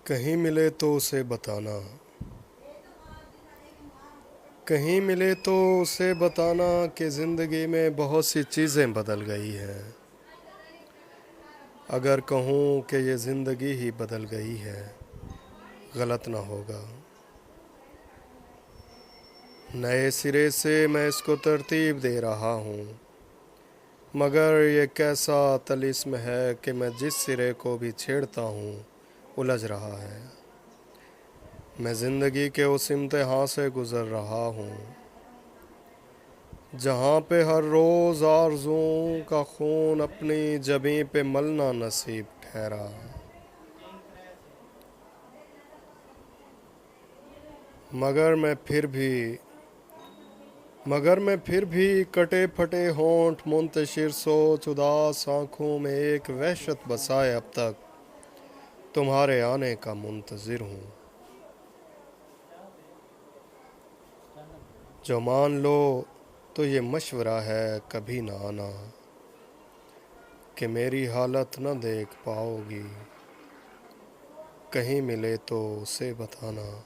کہیں ملے تو اسے بتانا، کہیں ملے تو اسے بتانا کہ زندگی میں بہت سی چیزیں بدل گئی ہیں۔ اگر کہوں کہ یہ زندگی ہی بدل گئی ہے، غلط نہ ہوگا۔ نئے سرے سے میں اس کو ترتیب دے رہا ہوں، مگر یہ کیسا طلسم ہے کہ میں جس سرے کو بھی چھیڑتا ہوں الجھ رہا ہے۔ میں زندگی کے اس امتحان سے گزر رہا ہوں جہاں پہ ہر روز آرزوؤں کا خون اپنی جبیں پہ ملنا نصیب ٹھہرا۔ مگر میں پھر بھی کٹے پھٹے ہونٹ منتشر سوچ اداس آنکھوں میں ایک وحشت بسائے اب تک تمہارے آنے کا منتظر ہوں۔ جو مان لو تو یہ مشورہ ہے کبھی نہ آنا کہ میری حالت نہ دیکھ پاؤ گی، کہیں ملے تو اسے بتانا۔